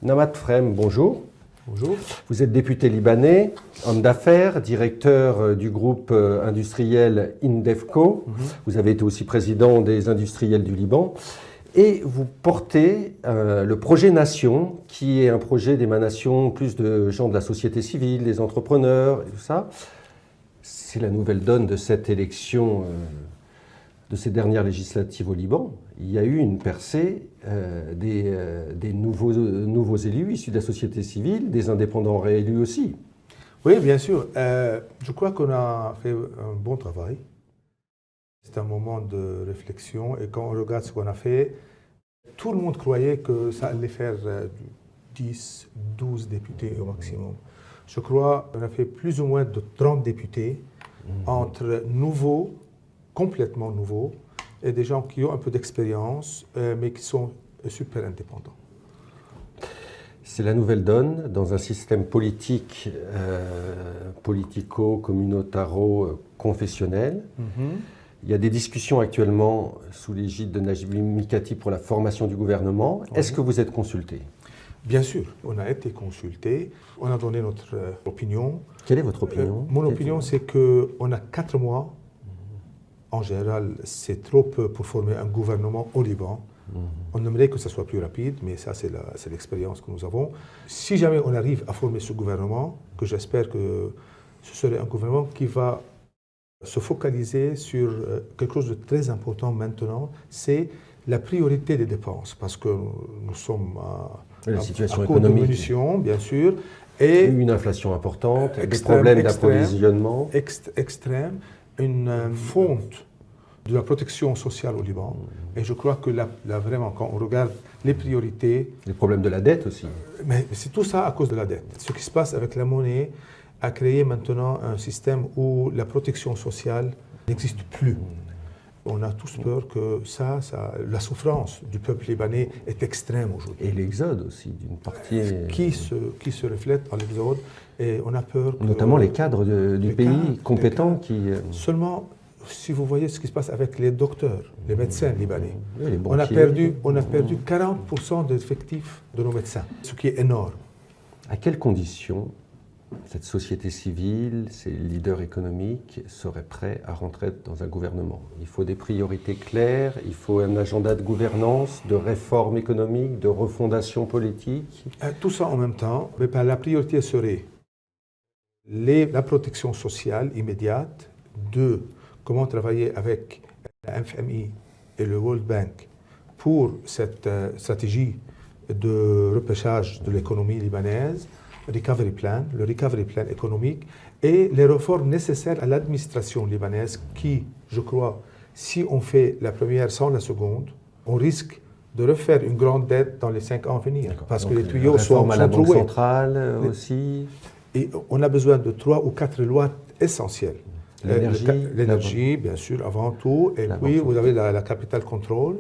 Namat Frem, bonjour. Bonjour. Vous êtes député libanais, homme d'affaires, directeur du groupe industriel Indefco. Vous avez été aussi président des industriels du Liban. Et vous portez le projet Nation, qui est un projet d'émanation plus de gens de la société civile, des entrepreneurs et tout ça. C'est la nouvelle donne de cette élection, de ces dernières législatives au Liban. Il y a eu une percée des nouveaux élus issus de la société civile, des indépendants réélus aussi. Oui, bien sûr. Je crois qu'on a fait un bon travail. C'est un moment de réflexion et quand on regarde ce qu'on a fait, tout le monde croyait que ça allait faire 10, 12 députés au maximum. Je crois qu'on a fait plus ou moins de 30 députés entre nouveaux, complètement nouveaux, et des gens qui ont un peu d'expérience, mais qui sont super indépendants. C'est la nouvelle donne dans un système politique, politico-communautaro-confessionnel. Il y a des discussions actuellement sous l'égide de Najib Mikati pour la formation du gouvernement. Oui. Est-ce que vous êtes consulté? Bien sûr, on a été consulté, on a donné notre opinion. Quelle est votre opinion? Mon opinion, c'est qu'on a 4 mois. En général, c'est trop peu pour former un gouvernement au Liban. On aimerait que ça soit plus rapide, mais ça, c'est l'expérience que nous avons. Si jamais on arrive à former ce gouvernement, que j'espère que ce serait un gouvernement qui va se focaliser sur quelque chose de très important maintenant, c'est la priorité des dépenses, parce que nous sommes la situation à court de économique, munitions, bien sûr, et une inflation importante, des problèmes d'approvisionnement extrême, une fonte de la protection sociale au Liban. Et je crois que là, vraiment, quand on regarde les priorités... Les problèmes de la dette aussi. Mais c'est tout ça à cause de la dette. Ce qui se passe avec la monnaie a créé maintenant un système où la protection sociale n'existe plus. On a tous peur que la souffrance du peuple libanais est extrême aujourd'hui. Et l'exode aussi, d'une partie... Qui se reflète dans l'exode. Et on a peur que... Notamment les cadres du pays compétents qui... Seulement, si vous voyez ce qui se passe avec les docteurs, les médecins libanais, oui, les on a perdu 40% des effectifs de nos médecins, ce qui est énorme. À quelles conditions cette société civile, ces leaders économiques seraient prêts à rentrer dans un gouvernement? Il faut des priorités claires, il faut un agenda de gouvernance, de réforme économique, de refondation politique. Tout ça en même temps, mais la priorité serait la protection sociale immédiate, comment travailler avec la FMI et le World Bank pour cette stratégie de repêchage de l'économie libanaise, le recovery plan économique et les réformes nécessaires à l'administration libanaise qui, je crois, si on fait la première sans la seconde, on risque de refaire une grande dette dans les 5 ans à venir. Parce que les tuyaux sont troués. À la Banque centrale aussi. Et on a besoin de 3 ou 4 lois essentielles. L'énergie, bien sûr, avant tout. Et puis, vous avez la capital control.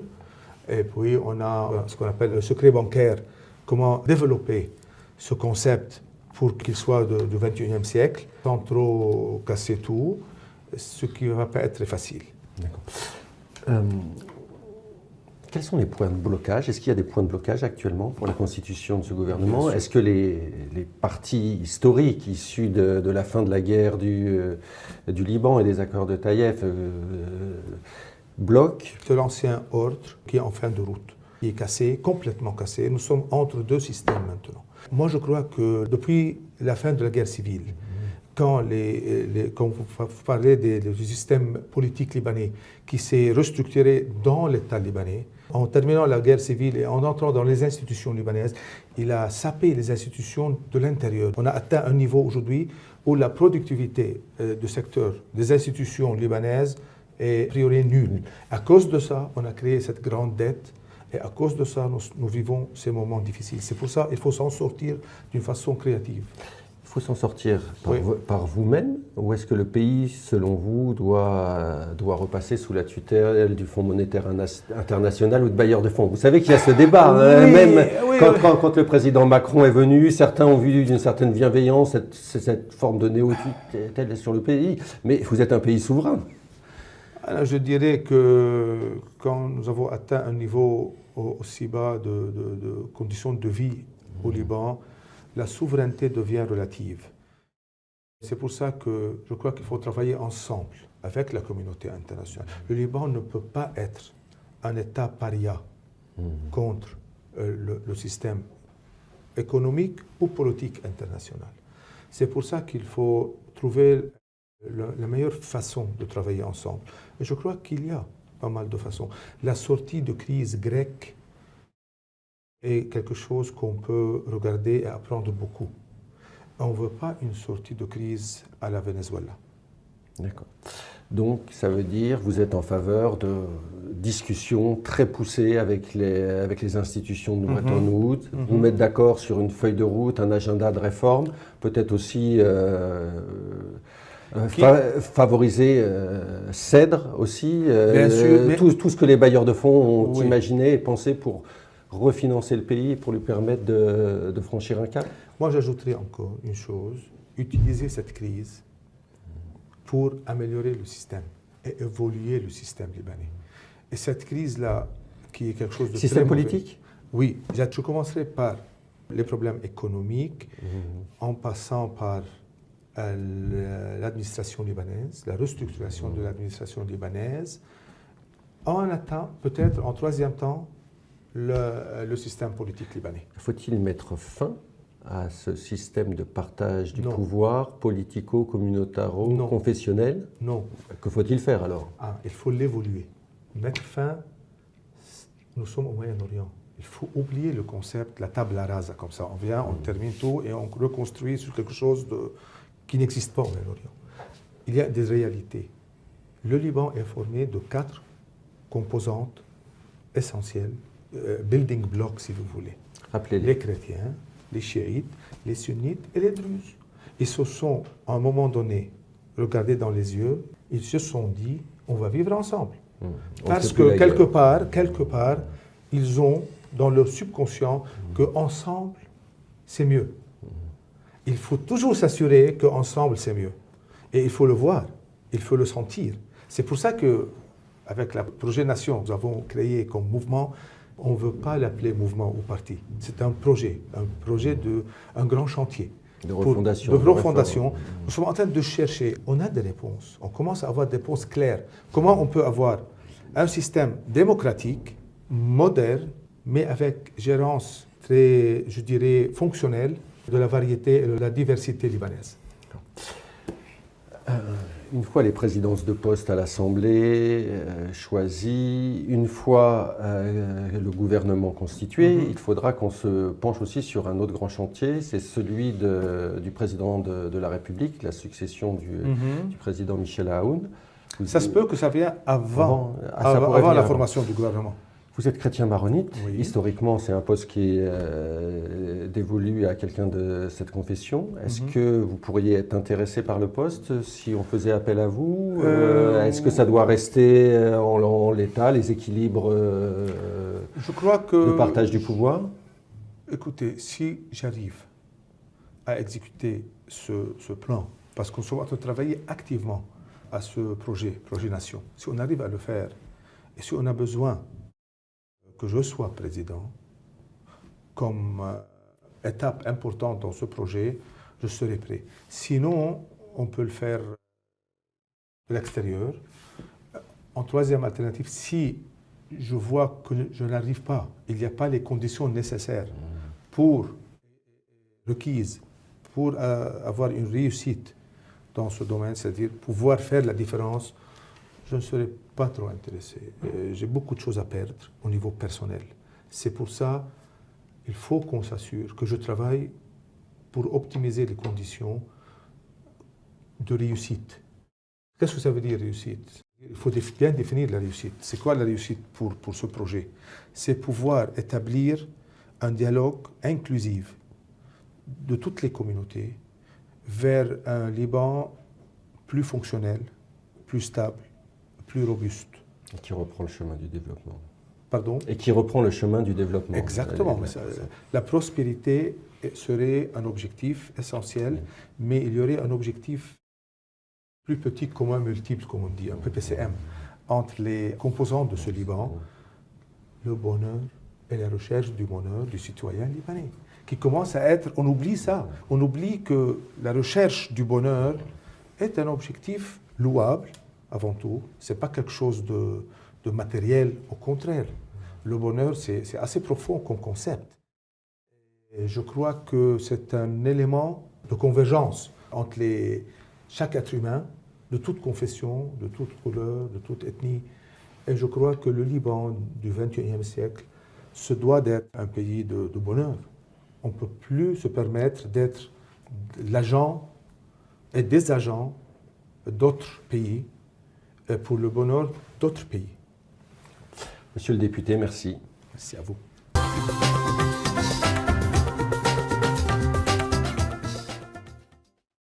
Et puis, on a ce qu'on appelle le secret bancaire. Comment développer ce concept pour qu'il soit du 21e siècle, sans trop casser tout, ce qui ne va pas être très facile. D'accord. Quels sont les points de blocage? Est-ce qu'il y a des points de blocage actuellement pour la constitution de ce gouvernement? Est-ce que les partis historiques issus de la fin de la guerre du Liban et des accords de Taïef bloquent? C'est l'ancien ordre qui est en fin de route, qui est cassé, complètement cassé. Nous sommes entre 2 systèmes maintenant. Moi, je crois que depuis la fin de la guerre civile, quand vous parlez du système politique libanais qui s'est restructuré dans l'État libanais, en terminant la guerre civile et en entrant dans les institutions libanaises, il a sapé les institutions de l'intérieur. On a atteint un niveau aujourd'hui où la productivité du secteur des institutions libanaises est a priori nulle. À cause de ça, on a créé cette grande dette. Et à cause de ça, nous vivons ces moments difficiles. C'est pour ça qu'il faut s'en sortir d'une façon créative. Il faut s'en sortir par vous-même, ou est-ce que le pays, selon vous, doit repasser sous la tutelle du Fonds monétaire international ou de bailleurs de fonds? Vous savez qu'il y a ce débat, quand le président Macron est venu, certains ont vu d'une certaine bienveillance cette forme de néo-tutelle sur le pays, mais vous êtes un pays souverain. Alors, je dirais que quand nous avons atteint un niveau aussi bas de conditions de vie au Liban, la souveraineté devient relative. C'est pour ça que je crois qu'il faut travailler ensemble avec la communauté internationale. Le Liban ne peut pas être un État paria contre le système économique ou politique international. C'est pour ça qu'il faut trouver la meilleure façon de travailler ensemble. Et je crois qu'il y a pas mal de façons. La sortie de crise grecque est quelque chose qu'on peut regarder et apprendre beaucoup. On ne veut pas une sortie de crise à la Venezuela. D'accord. Donc, ça veut dire que vous êtes en faveur de discussions très poussées avec les institutions de Bretton Woods, vous mettre d'accord sur une feuille de route, un agenda de réforme, peut-être aussi favoriser CEDRE aussi, Bien sûr, tout ce que les bailleurs de fonds ont imaginé et pensé pour refinancer le pays, pour lui permettre de franchir un cap. Moi, j'ajouterais encore une chose, utiliser cette crise pour améliorer le système et évoluer le système libanais. Et cette crise-là, qui est quelque chose de système très mauvais, politique. Oui, je commencerai par les problèmes économiques, en passant par l'administration libanaise, la restructuration de l'administration libanaise, en attendant, peut-être en troisième temps, le système politique libanais. Faut-il mettre fin à ce système de partage du pouvoir politico-communautaro-confessionnel? Non. Que faut-il faire alors? Il faut l'évoluer. Mettre fin, nous sommes au Moyen-Orient. Il faut oublier le concept, la table rasa, comme ça. On vient, on termine tout et on reconstruit sur quelque chose qui n'existe pas au Moyen-Orient. Il y a des réalités. Le Liban est formé de 4 composantes essentielles, building blocks si vous voulez. Rappelez-les. Les chrétiens, les chiites, les sunnites et les druzes. Ils se sont, à un moment donné, regardés dans les yeux, ils se sont dit, on va vivre ensemble. Parce que quelque part, ils ont dans leur subconscient qu'ensemble, c'est mieux. Il faut toujours s'assurer qu'ensemble, c'est mieux. Et il faut le voir, il faut le sentir. C'est pour ça que, avec le projet Nation, nous avons créé comme mouvement, on ne veut pas l'appeler mouvement ou parti. C'est un projet un grand chantier. De refondation. De refondation. Nous sommes en train de chercher, on a des réponses, on commence à avoir des réponses claires. Comment on peut avoir un système démocratique, moderne, mais avec gérance très, je dirais, fonctionnelle de la variété et de la diversité libanaise. Une fois les présidences de poste à l'Assemblée choisies, une fois le gouvernement constitué, il faudra qu'on se penche aussi sur un autre grand chantier, c'est celui du président de la République, la succession du président Michel Aoun. Ça se peut que ça vienne avant la formation du gouvernement. Vous êtes chrétien maronite. Oui. Historiquement, c'est un poste qui est dévolu à quelqu'un de cette confession. Est-ce que vous pourriez être intéressé par le poste si on faisait appel à vous? Est-ce que ça doit rester en l'état, les équilibres Je crois que, de partage du pouvoir? Écoutez, si j'arrive à exécuter ce plan, parce qu'on est en train de travailler activement à ce projet Nation, si on arrive à le faire, et si on a besoin que je sois président, comme étape importante dans ce projet, je serai prêt. Sinon, on peut le faire de l'extérieur. En troisième alternative, si je vois que je n'arrive pas, il n'y a pas les conditions nécessaires requises pour avoir une réussite dans ce domaine, c'est-à-dire pouvoir faire la différence, je ne serai pas trop intéressé. J'ai beaucoup de choses à perdre au niveau personnel. C'est pour ça qu'il faut qu'on s'assure que je travaille pour optimiser les conditions de réussite. Qu'est-ce que ça veut dire réussite? Il faut bien définir la réussite. C'est quoi la réussite pour ce projet? C'est pouvoir établir un dialogue inclusif de toutes les communautés vers un Liban plus fonctionnel, plus stable, plus robuste. Et qui reprend le chemin du développement. Pardon? Et qui reprend le chemin du développement. Exactement. La prospérité serait un objectif essentiel, mais il y aurait un objectif plus petit commun multiple, comme on dit, un PPCM, entre les composants de ce Liban, le bonheur et la recherche du bonheur du citoyen libanais. qui commence à être... On oublie ça. On oublie que la recherche du bonheur est un objectif louable, avant tout. Ce n'est pas quelque chose de matériel, au contraire. Le bonheur, c'est assez profond comme concept. Et je crois que c'est un élément de convergence entre chaque être humain, de toute confession, de toute couleur, de toute ethnie. Et je crois que le Liban du XXIe siècle se doit d'être un pays de bonheur. On ne peut plus se permettre d'être l'agent et des agents d'autres pays pour le bonheur d'autres pays. Monsieur le député, merci. Merci à vous.